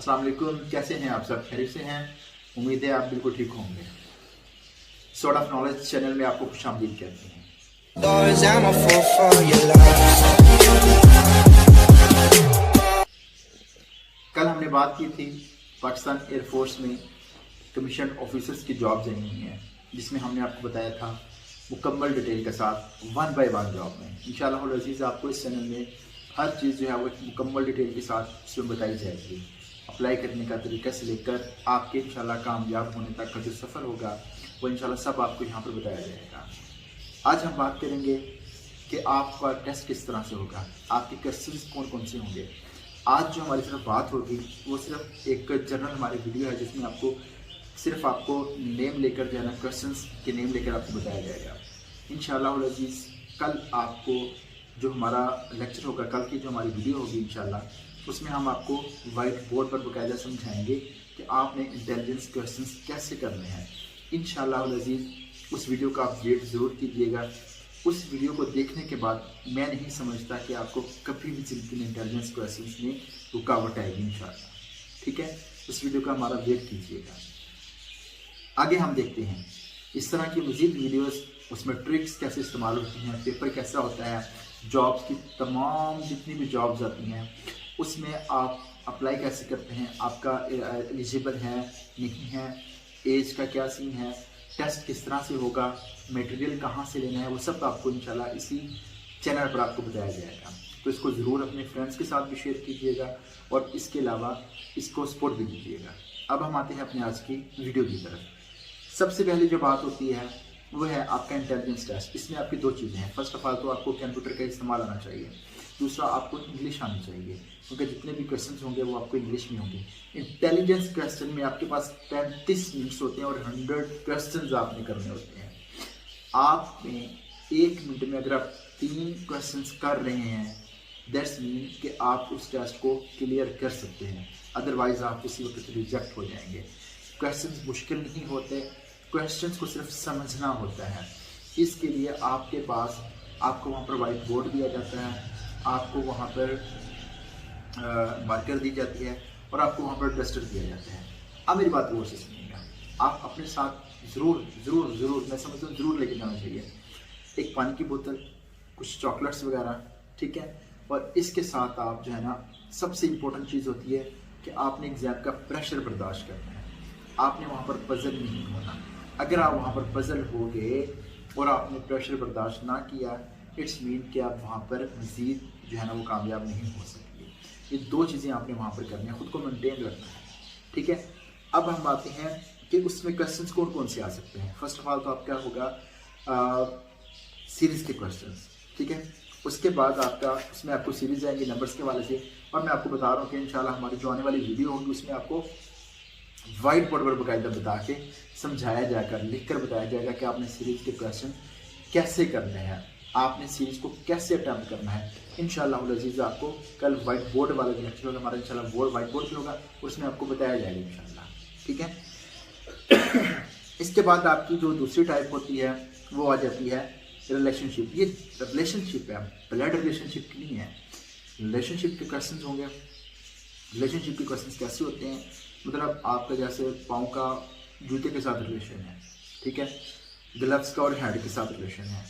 अस्सलाम वालेकुम, कैसे हैं आप सब? खैरियत से हैं? उम्मीद है आप बिल्कुल ठीक होंगे। सॉर्ट ऑफ नॉलेज चैनल में आपको खुशामदीद कहते हैं। कल हमने बात की थी पाकिस्तान एयरफोर्स में कमीशन ऑफिसर्स की जॉब आई हुई हैं, जिसमें हमने आपको बताया था मुकम्मल डिटेल के साथ 1 बाय 1 जॉब में। इंशाअल्लाह अज़ीज़ आपको इस चैनल में हर चीज़ जो है वो मुकम्मल डिटेल के साथ इसमें बताई जाएगी। अप्लाई करने का तरीका से लेकर आपके इंशाल्लाह कामयाब होने तक का जो सफ़र होगा वो इंशाल्लाह सब आपको यहाँ पर बताया जाएगा। आज हम बात करेंगे कि आपका टेस्ट किस तरह से होगा, आपके क्वेश्चंस कौन कौन से होंगे। आज जो हमारी सिर्फ बात होगी वो सिर्फ एक जनरल हमारी वीडियो है, जिसमें आपको नेम लेकर जो है ना क्वेश्चंस के नेम लेकर आपको बताया जाएगा। इंशाअल्लाह अज़ीज़ कल आपको जो हमारा लेक्चर होगा, कल की जो हमारी वीडियो होगी इंशाअल्लाह, उसमें हम आपको वाइट बोर्ड पर बाकायदा समझाएंगे कि आपने इंटेलिजेंस क्वेश्चंस कैसे करने हैं। इंशाअल्लाह अज़ीज़ उस वीडियो का आप वेट ज़रूर कीजिएगा। उस वीडियो को देखने के बाद मैं नहीं समझता कि आपको कभी भी ज़िंदगी में इंटेलिजेंस क्वेश्चंस में रुकावट आएगी इंशाअल्लाह। ठीक है, उस वीडियो का हमारा वेट कीजिएगा। आगे हम देखते हैं इस तरह की मज़ीद वीडियोस, उसमें ट्रिक्स कैसे इस्तेमाल होती हैं, पेपर कैसा होता है, जॉब्स की तमाम जितनी भी जॉब्स आती हैं उसमें आप अप्लाई कैसे करते हैं, आपका एलिजिबल है नहीं है, एज का क्या सीन है, टेस्ट किस तरह से होगा, मटेरियल कहाँ से लेना है, वो सब आपको इंशाल्लाह इसी चैनल पर आपको बताया जाएगा। तो इसको ज़रूर अपने फ्रेंड्स के साथ भी शेयर कीजिएगा और इसके अलावा इसको सपोर्ट भी कीजिएगा। अब हम आते हैं अपने आज की वीडियो की तरफ। सबसे पहले जो बात होती है वो है आपका इंटेलिजेंस टेस्ट। इसमें आपकी दो चीज़ें हैं। फर्स्ट ऑफ ऑल तो आपको कंप्यूटर का इस्तेमाल आना चाहिए, दूसरा आपको इंग्लिश आनी चाहिए, क्योंकि जितने भी क्वेश्चन होंगे वो आपको इंग्लिश में होंगे। इंटेलिजेंस क्वेश्चन में आपके पास 35 मिनट्स होते हैं और 100 क्वेश्चन आपने करने होते हैं। आपने 1 मिनट में अगर आप 3 क्वेश्चन कर रहे हैं, दैट्स मीन कि आप उस टेस्ट को क्लियर कर सकते हैं, अदरवाइज आप उसी वक्त रिजेक्ट हो जाएंगे। क्वेश्चन मुश्किल नहीं होते, क्वेश्चंस को सिर्फ समझना होता है। इसके लिए आपको वहाँ पर वाइट बोर्ड दिया जाता है, आपको वहाँ पर मार्कर दी जाती है और आपको वहाँ पर डस्टर दिया जाता है। अब मेरी बात गौर से सुनिएगा, आप अपने साथ ज़रूर मैं समझता हूँ ज़रूर लेके जाना चाहिए एक पानी की बोतल, कुछ चॉकलेट्स वगैरह, ठीक है। और इसके साथ आप जो है ना, सबसे इम्पोर्टेंट चीज़ होती है कि आपने एग्ज़ाम का प्रेशर बर्दाश्त करना है। आपने वहाँ पर पजल नहीं होना। अगर आप वहाँ पर पजल हो गए और आपने प्रेशर बर्दाश्त ना किया, इट्स मीन कि आप वहाँ पर मज़ीद जो है ना वो कामयाब नहीं हो सकते। ये दो चीज़ें आपने वहाँ पर करनी है, ख़ुद को मेंटेन रखना है, ठीक है। अब हम आते हैं कि उसमें क्वेश्चंस कौन कौन से आ सकते हैं। फर्स्ट ऑफ ऑल तो आपका होगा सीरीज़ के क्वेश्चंस, ठीक है। उसके बाद उसमें आपको सीरीज़ आएंगी नंबर्स के वाले से, और मैं आपको बता रहा हूँ कि इंशाल्लाह हमारी जो आने वाली वीडियो होगी उसमें आपको वाइट बोर्ड पर बाकायदा बता के समझाया जाएगा, लिख कर बताया जाएगा कि आपने सीरीज़ के क्वेश्चन कैसे करने हैं, आपने सीरीज़ को कैसे अटैम्प्ट करना है। इंशाअल्लाह अज़ीज़ आपको कल वाइट बोर्ड वाला जो लेक्चर होगा हमारा, इंशाअल्लाह वाइट बोर्ड होगा, उसमें आपको बताया जाएगा इंशाअल्लाह, ठीक है। इसके बाद आपकी जो दूसरी टाइप होती है वो आ जाती है रिलेशनशिप। ये रिलेशनशिप है, ब्लड रिलेशनशिप की नहीं है। रिलेशनशिप के क्वेश्चन होंगे। रिलेशनशिप के क्वेश्चन कैसे होते हैं, मतलब आपका जैसे पाँव का जूते के साथ रिलेशन है, ठीक है, ग्लव्स का और हैंड के साथ रिलेशन है,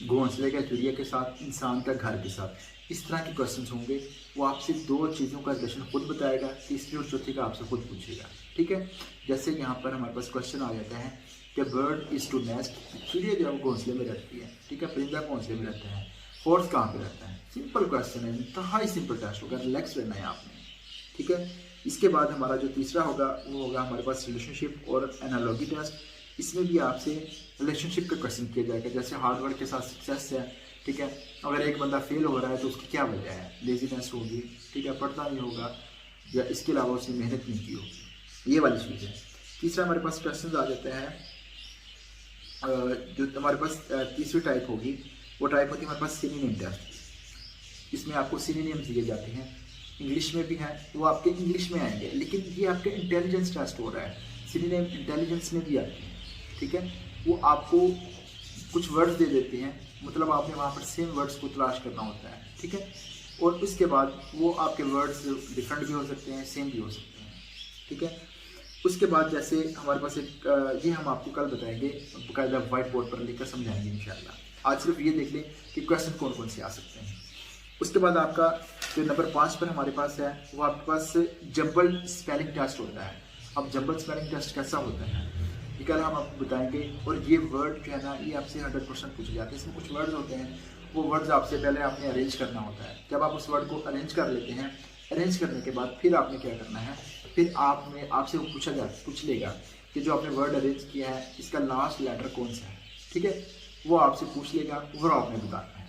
घोंसले का चिड़िया के साथ, इंसान का घर के साथ, इस तरह के क्वेश्चंस होंगे। वो आपसे दो चीज़ों का रिलेशन खुद बताएगा, तीसरी और चौथी का आपसे खुद पूछेगा, ठीक है। जैसे यहाँ पर हमारे पास क्वेश्चन आ जाता है कि बर्ड इज़ टू नेस्ट, चिड़िया जो है वो घोंसले में रहती है, ठीक है, परिंदा घोंसले में रहता है, हॉर्स कहाँ पे रहता है। सिंपल क्वेश्चन है, इंतहाई सिंपल टेस्ट होगा, रिलैक्स रहना है आपने, ठीक है। इसके बाद हमारा जो तीसरा होगा वो होगा हमारे पास रिलेशनशिप और एनालॉजी टेस्ट। इसमें भी आपसे रिलेशनशिप का क्वेश्चन किया जाएगा, जैसे हार्डवर्क के साथ सक्सेस है, ठीक है। अगर एक बंदा फेल हो रहा है तो उसकी क्या वजह है, लेजीनेस होगी, ठीक है, पढ़ता नहीं होगा, या इसके अलावा उसने मेहनत नहीं की होगी, ये वाली चीज़ है। तीसरा हमारे पास क्वेश्चन आ जाता है, जो हमारे पास तीसरी टाइप होगी वो टाइप होती है हमारे पास सिनोनिम टेस्ट। इसमें आपको सिनोनिम्स दिए जाते हैं, इंग्लिश में भी हैं, वो आपके इंग्लिश में आएंगे, लेकिन ये आपके इंटेलिजेंस टेस्ट हो रहा है, सिनोनिम इंटेलिजेंस में भी आते हैं, ठीक है। वो आपको कुछ वर्ड्स दे देते हैं, मतलब आपने वहाँ पर सेम वर्ड्स को तलाश करना होता है, ठीक है। और उसके बाद वो आपके वर्ड्स डिफरेंट भी हो सकते हैं, सेम भी हो सकते हैं, ठीक है। उसके बाद जैसे हमारे पास एक ये हम आपको कल बताएंगे, बाकायदा वाइट बोर्ड पर लिखकर समझाएंगे इंशाल्लाह। आज सिर्फ ये देख लें कि क्वेश्चन कौन कौन से आ सकते हैं। उसके बाद आपका जो नंबर 5 पर हमारे पास है वो आपके पास जंबल स्पेलिंग टेस्ट होता है। अब जंबल स्पेलिंग टेस्ट कैसा होता है ये कल हम आपको बताएंगे। और ये वर्ड जो है ना ये आपसे 100% पूछे जाते हैं। इसमें कुछ वर्ड्स होते हैं, वो वर्ड्स आपसे पहले आपने अरेंज करना होता है। जब आप उस वर्ड को अरेंज कर लेते हैं, अरेंज करने के बाद फिर आपने क्या करना है, फिर आपसे वो पूछ लेगा कि जो आपने वर्ड अरेंज किया है इसका लास्ट लेटर कौन सा है। ठीक है, वो आपसे पूछ लेगा, वो आपने बताना है।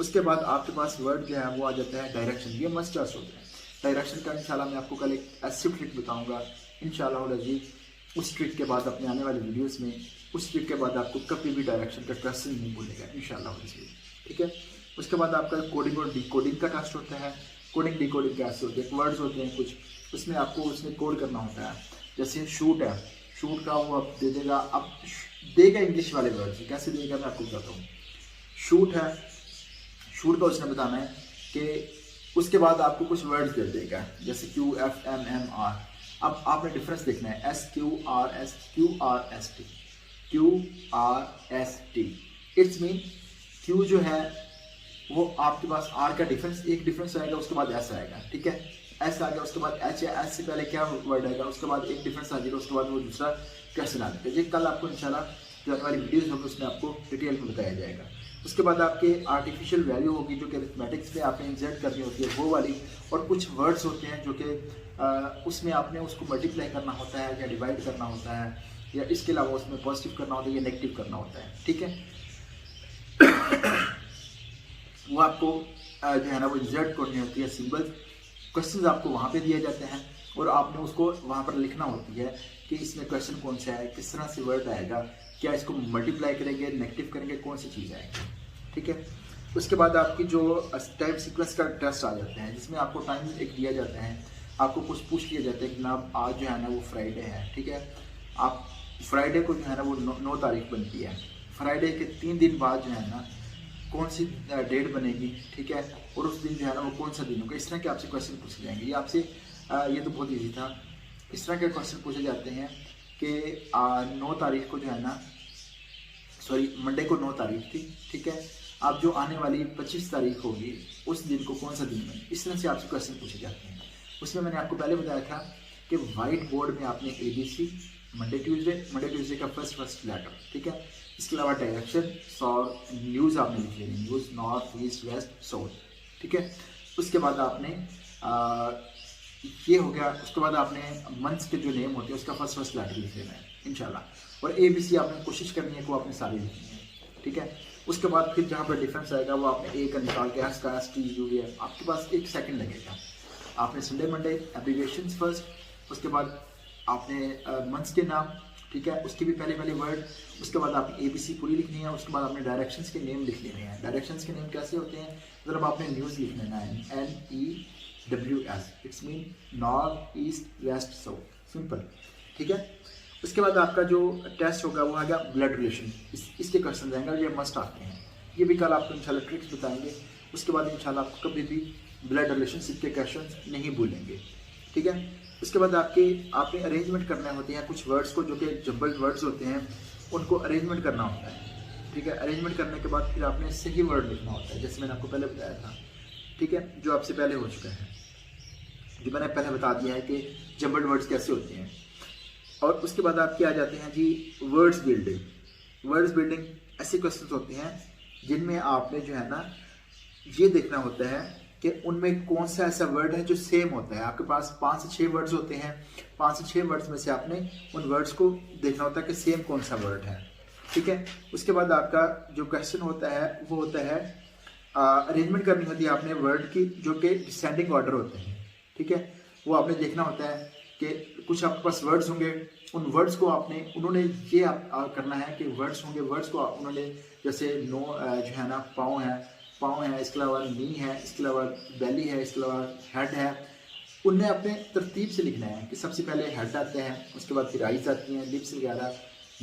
उसके बाद आपके पास वर्ड जो है वो आ जाता है डायरेक्शन। ये मस्ट टेस्ट होता है डायरेक्शन का। इंशाल्लाह मैं आपको कल एक ऐसी ट्रिक बताऊंगा इंशाल्लाह अजीज। उस ट्रिक के बाद अपने आने वाले वीडियोस में उस ट्रिक के बाद आपको कभी भी डायरेक्शन का क्वेश्चन नहीं भूलेगा इंशाल्लाह अजीज। ठीक है। उसके बाद आपका कोडिंग और डिकोडिंग का टेस्ट होता है। कोडिंग डिकोडिंग कैसे होते हैं, वर्ड्स होते हैं कुछ, उसमें आपको उसमें कोड करना होता है। जैसे शूट है, शूट का वो आप दे देगा, अब देगा इंग्लिश वाले वर्ड्स, कैसे देगा मैं आपको बताता हूँ। शूट है, शूट का उसने बताना है कि उसके बाद आपको कुछ वर्ड्स दे देगा जैसे QFMMR। अब आपने डिफरेंस देखना है, SQRST QRST। It's mean Q जो है वो आपके पास R का डिफरेंस, एक डिफरेंस आएगा, उसके बाद S आएगा। ठीक है, S आ गया, उसके बाद H है, H से पहले क्या वर्ड आएगा, उसके बाद एक डिफरेंस आ जाएगा, उसके बाद वो दूसरा कैसे आ जाएगा। ये कल आपको इंशाल्लाह जो आने वाली वीडियोज होगी उसमें आपको डिटेल में बताया जाएगा। उसके बाद आपके आर्टिफिशियल वैल्यू होगी जो कि अरिथमेटिक्स में आपने इंसर्ट करनी होती है वो वाली। और कुछ वर्ड्स होते हैं जो कि उसमें आपने उसको मल्टीप्लाई करना होता है या डिवाइड करना होता है, या इसके अलावा उसमें पॉजिटिव करना होता है या नेगेटिव करना होता है। ठीक है, वो आपको जो है ना वो इंसर्ट करनी होती है सिंबल। क्वेश्चन आपको वहाँ पे दिए जाते हैं और आपने उसको वहाँ पर लिखना होती है कि इसमें क्वेश्चन कौन सा है, किस तरह से वर्ड आएगा, क्या इसको मल्टीप्लाई करेंगे, नेगेटिव करेंगे, कौन सी चीज़ आएगी। ठीक है। उसके बाद आपकी जो टाइम सीक्वेंस का टेस्ट आ जाते हैं जिसमें आपको टाइम एक दिया जाता है, आपको कुछ पूछ लिया जाता है कि जनाब आज जो है ना वो फ्राइडे है। ठीक है, आप फ्राइडे को जो है ना वो 9 तारीख बनती है, फ्राइडे के 3 दिन बाद जो है ना कौन सी डेट बनेगी। ठीक है, और उस दिन जो है ना वो कौन सा दिन होगा। इस तरह के आपसे क्वेश्चन पूछे जाएंगे। ये आपसे ये तो बहुत ईजी था। इस तरह के क्वेश्चन पूछे जाते हैं कि 9 तारीख को जो है ना, सॉरी मंडे को 9 तारीख थी। ठीक है, अब जो आने वाली 25 तारीख होगी उस दिन को कौन सा दिन बने। इस तरह से आपसे क्वेश्चन पूछे जाते हैं। उसमें मैंने आपको पहले बताया था कि वाइट बोर्ड में आपने ABC मंडे ट्यूसडे का फर्स्ट लेटर। ठीक है, इसके अलावा डायरेक्शन और न्यूज़ आपने लिख लेनी, news north east west south. ठीक है, उसके बाद आपने ये हो गया। उसके बाद आपने मंथ्स के जो नेम होते हैं उसका फर्स्ट लेटर लिख लेना है इंशाल्लाह। और ABC आपने कोशिश करनी है कि वो आपने सारी लिखनी है। ठीक है, उसके बाद फिर जहाँ पर डिफरेंस आएगा वो आपने A का निकाल के S का ST जो भी है आपके पास 1 सेकंड लगेगा। आपने संडे मंडे एब्रिविएशंस फर्स्ट, उसके बाद आपने मंथ्स के नाम, ठीक है, उसके भी पहले वर्ड, उसके बाद आपने ABC पूरी लिखनी है। उसके बाद आपने डायरेक्शंस के नेम लिख लेने हैं। डायरेक्शंस के नेम कैसे होते हैं, मतलब आपने न्यूज़ लिख लेना है NEWS, it's mean north east west south, simple. ठीक है, उसके बाद आपका जो टेस्ट होगा वो आ गया ब्लड रिलेशन। इसके क्वेश्चन आएंगे, ये मस्ट आते हैं। ये भी कल आपको इंशाल्लाह ट्रिक्स बताएंगे। उसके बाद इंशाल्लाह आपको कभी भी ब्लड रिलेशनशिप के क्वेश्चन नहीं भूलेंगे। ठीक है, उसके बाद आपने अरेंजमेंट करने होते हैं कुछ वर्ड्स को जो कि जंबल्ड वर्ड्स होते हैं, उनको अरेंजमेंट करना होता है। ठीक है, अरेंजमेंट करने के बाद फिर आपने सही वर्ड लिखना होता है जैसे मैंने आपको पहले बताया था। ठीक है, जो आपसे पहले हो चुका है, जो मैंने पहले बता दिया है कि जंबल्ड वर्ड्स कैसे होते हैं। और उसके बाद आपके आ जाते हैं जी वर्ड्स बिल्डिंग। वर्ड्स बिल्डिंग ऐसे क्वेश्चन होते हैं जिनमें आपने जो है ना ये देखना होता है कि उनमें कौन सा ऐसा वर्ड है जो सेम होता है। आपके पास 5 से 6 वर्ड्स होते हैं, 5 से 6 वर्ड्स में से आपने उन वर्ड्स को देखना होता है कि सेम कौन सा वर्ड है। ठीक है, उसके बाद आपका जो क्वेश्चन होता है वो होता है अरेंजमेंट करनी होती है आपने वर्ड की जो कि डिसेंडिंग ऑर्डर होते हैं। ठीक है, वो आपने देखना होता है कि कुछ आपके पास वर्ड्स होंगे, उन वर्ड्स को उन्होंने ये करना है कि वर्ड्स होंगे, वर्ड्स को उन्होंने जैसे नो जो है ना पाँव है, इसके अलावा नी है, इसके अलावा बेली है, इसके अलावा हेड है, उन्हें अपने तरतीब से लिखना है कि सबसे पहले हेड आते हैं, उसके बाद फिर आइज आती हैं, लिप्स वगैरह,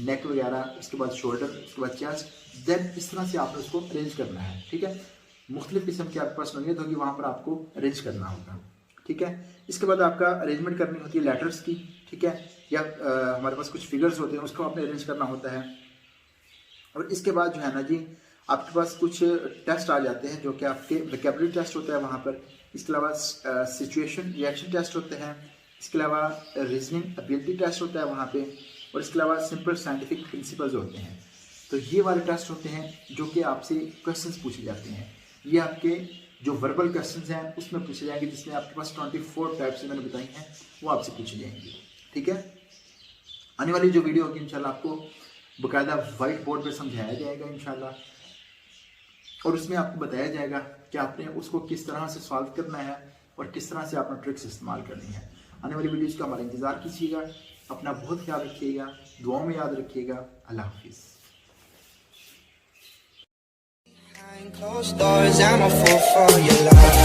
नेक वगैरह, उसके बाद शोल्डर, उसके बाद चेस्ट, देन इस तरह से आपने उसको अरेंज करना है। ठीक है, मुख्तलिफ किस्म की आपके पास नोयत होगी, वहाँ पर आपको अरेंज करना होगा। ठीक है, इसके बाद आपका अरेंजमेंट करनी होती है लेटर्स की, ठीक है, या हमारे पास कुछ फिगर्स होते हैं उसको आपने अरेंज करना होता है। और इसके बाद जो है ना जी आपके पास कुछ टेस्ट आ जाते हैं जो कि आपके वोकैबुलरी टेस्ट होता है वहाँ पर, इसके अलावा सिचुएशन रिएक्शन टेस्ट होते हैं, इसके अलावा रीजनिंग एबिलिटी टेस्ट होता है वहाँ पे, और इसके अलावा सिंपल साइंटिफिक प्रिंसिपल्स होते हैं। तो ये वाले टेस्ट होते हैं जो कि आपसे क्वेश्चंस पूछे जाते हैं। ये आपके जो वर्बल क्वेश्चंस हैं उसमें पूछे जाएंगे, जिसमें आपके पास 24 टाइप्स मैंने बताई हैं वो आपसे पूछे जाएंगे, ठीक है। आने वाली जो वीडियो होगी इंशाल्लाह आपको बाकायदा वाइट बोर्ड पर समझाया जाएगा इंशाल्लाह, और उसमें आपको बताया जाएगा कि आपने उसको किस तरह से सॉल्व करना है और किस तरह से आपने ट्रिक्स इस्तेमाल करनी है। आने वाली वीडियोज़ का हमारा इंतज़ार कीजिएगा। अपना बहुत ख्याल रखिएगा, दुआओं में याद रखिएगा। अल्लाह हाफिज़। Closed doors, I'm a fool for your love.